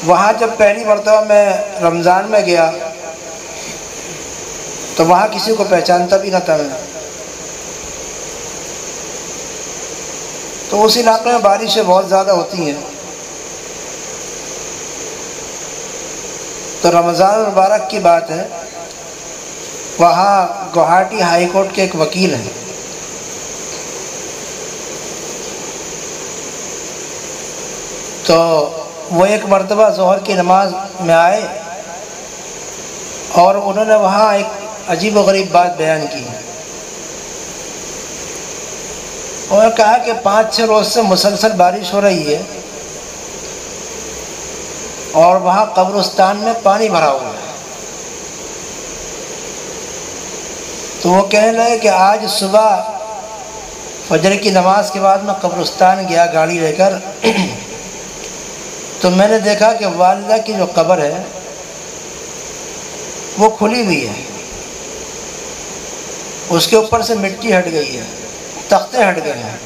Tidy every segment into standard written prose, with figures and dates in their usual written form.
وہاں جب پہلی مرتبہ میں رمضان میں گیا تو وہاں کسی کو پہچانتا بھی نہ تھا میں. تو اس علاقے میں بارشیں بہت زیادہ ہوتی ہیں. تو رمضان المبارک کی بات ہے، وہاں گوہاٹی ہائی کورٹ کے ایک وکیل ہیں، تو وہ ایک مرتبہ ظہر کی نماز میں آئے اور انہوں نے وہاں ایک عجیب و غریب بات بیان کی. انہوں نے کہا کہ 5-6 روز سے مسلسل بارش ہو رہی ہے اور وہاں قبرستان میں پانی بھرا ہوا ہے. تو وہ کہنے لگے کہ آج صبح فجر کی نماز کے بعد میں قبرستان گیا گاڑی لے کر، تو میں نے دیکھا کہ والدہ کی جو قبر ہے وہ کھلی ہوئی ہے، اس کے اوپر سے مٹی ہٹ گئی ہے، تختے ہٹ گئے ہیں،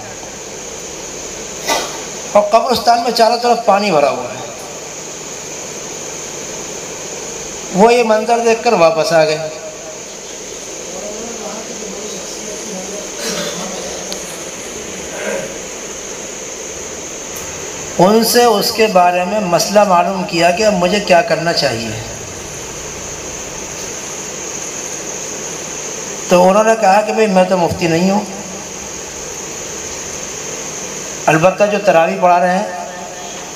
اور قبرستان میں چاروں طرف پانی بھرا ہوا ہے. وہ یہ منظر دیکھ کر واپس آ گئے. ان سے اس کے بارے میں مسئلہ معلوم کیا کہ اب مجھے کیا کرنا چاہیے. تو انہوں نے کہا کہ بھئی میں تو مفتی نہیں ہوں، البتہ جو تراویح پڑھا رہے ہیں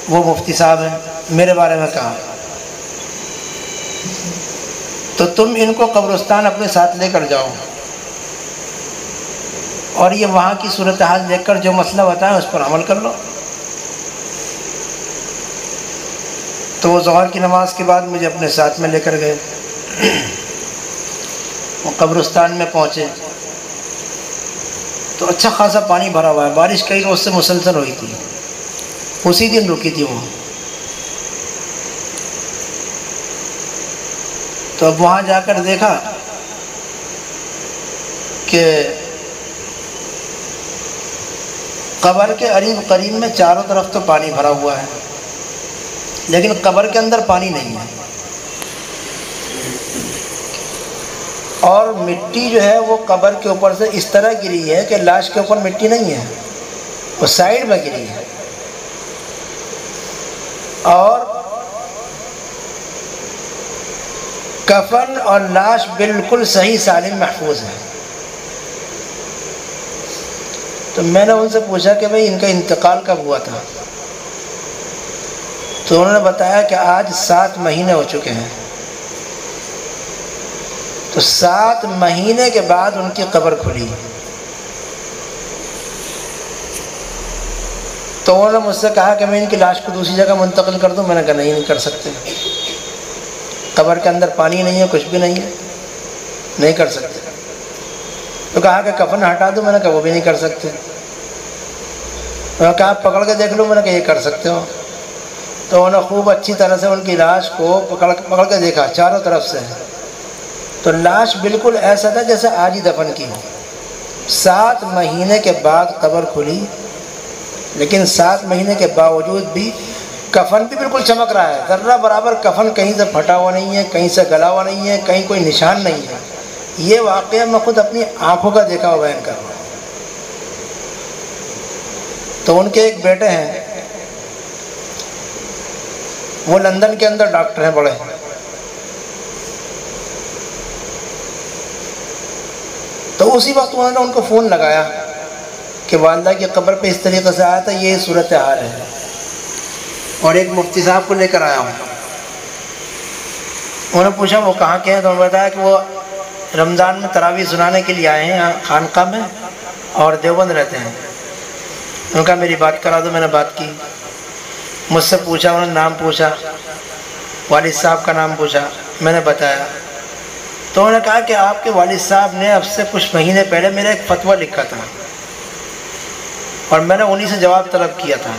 وہ مفتی صاحب ہیں، میرے بارے میں کہا. تو تم ان کو قبرستان اپنے ساتھ لے کر جاؤ اور یہ وہاں کی صورتحال دیکھ کر جو مسئلہ بتائیں اس پر عمل کر لو. تو وہ ظہر کی نماز کے بعد مجھے اپنے ساتھ میں لے کر گئے. وہ قبرستان میں پہنچے تو اچھا خاصا پانی بھرا ہوا ہے، بارش کئی روز سے مسلسل ہوئی تھی، اسی دن رکی تھی وہ. تو اب وہاں جا کر دیکھا کہ قبر کے قریب میں چاروں طرف تو پانی بھرا ہوا ہے، لیکن قبر کے اندر پانی نہیں ہے، اور مٹی جو ہے وہ قبر کے اوپر سے اس طرح گری ہے کہ لاش کے اوپر مٹی نہیں ہے، وہ سائیڈ میں گری ہے، اور کفن اور لاش بالکل صحیح سالم محفوظ ہے. تو میں نے ان سے پوچھا کہ بھئی ان کا انتقال کب ہوا تھا؟ تو انہوں نے بتایا کہ آج 7 مہینے ہو چکے ہیں. تو 7 مہینے کے بعد ان کی قبر کھلی. تو انہوں نے مجھ سے کہا کہ میں ان کی لاش کو دوسری جگہ منتقل کر دوں. میں نے کہا نہیں کر سکتے، قبر کے اندر پانی نہیں ہے، کچھ بھی نہیں ہے، نہیں کر سکتے. تو کہا کہ کفن ہٹا دوں. میں نے کہا وہ بھی نہیں کر سکتے. انہوں نے کہا پکڑ کے دیکھ لو. میں نے کہا یہ کر سکتے ہو. تو انہوں نے خوب اچھی طرح سے ان کی لاش کو پکڑ کے دیکھا چاروں طرف سے. تو لاش بالکل ایسا تھا جیسے آج ہی دفن کی ہو. 7 مہینے کے بعد قبر کھلی، لیکن 7 مہینے کے باوجود بھی کفن بھی بالکل چمک رہا ہے، ذرہ برابر کفن کہیں سے پھٹا ہوا نہیں ہے، کہیں سے گلا ہوا نہیں ہے، کہیں کوئی نشان نہیں ہے. یہ واقعہ میں خود اپنی آنکھوں کا دیکھا ہوا بیان کر رہا ہوں. تو ان کے ایک بیٹے ہیں، وہ لندن کے اندر ڈاکٹر ہیں بڑے. تو اسی وقت انہوں نے ان کو فون لگایا کہ والدہ کی قبر پہ اس طریقے سے آیا تھا، یہ صورتحال ہے، اور ایک مفتی صاحب کو لے کر آیا ہوں. انہوں نے پوچھا وہ کہاں کے ہیں؟ تو انہوں نے بتایا کہ وہ رمضان میں تراویح سنانے کے لیے آئے ہیں یہاں خانقاہ میں، اور دیوبند رہتے ہیں. انہوں نے کہا میری بات کرا دو. میں نے بات کی. مجھ سے پوچھا، انہوں نے نام پوچھا، والد صاحب کا نام پوچھا، میں نے بتایا. تو انہوں نے کہا کہ آپ کے والد صاحب نے اب سے کچھ مہینے پہلے میرا ایک فتویٰ لکھا تھا، اور میں نے انہی سے جواب طلب کیا تھا.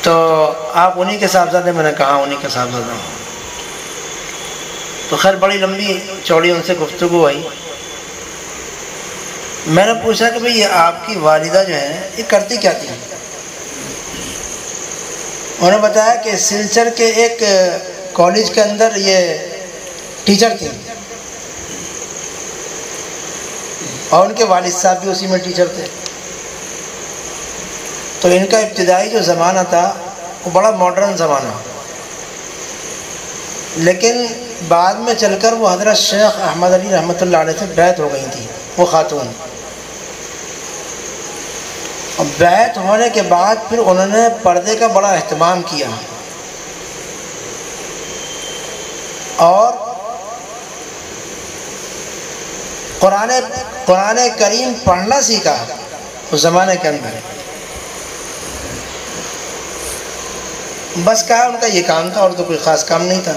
تو آپ انہی کے صاحبزادے؟ میں نے کہا انہی کے صاحبزادہ ہوں. تو خیر بڑی لمبی چوڑی ان سے گفتگو ہوئی. میں نے پوچھا کہ بھئی یہ آپ کی والدہ جو ہیں یہ کرتی کیا تھی؟ انہوں نے بتایا کہ سلچر کے ایک کالج کے اندر یہ ٹیچر تھے اور ان کے والد صاحب بھی اسی میں ٹیچر تھے. تو ان کا ابتدائی جو زمانہ تھا وہ بڑا ماڈرن زمانہ، لیکن بعد میں چل کر وہ حضرت شیخ احمد علی رحمۃ اللہ علیہ سے بیعت ہو گئی تھی وہ خاتون. اور بیعت ہونے کے بعد پھر انہوں نے پردے کا بڑا اہتمام کیا اور قرآن کریم پڑھنا سیکھا اس زمانے کے اندر. بس کہا ان کا یہ کام تھا اور تو کوئی خاص کام نہیں تھا.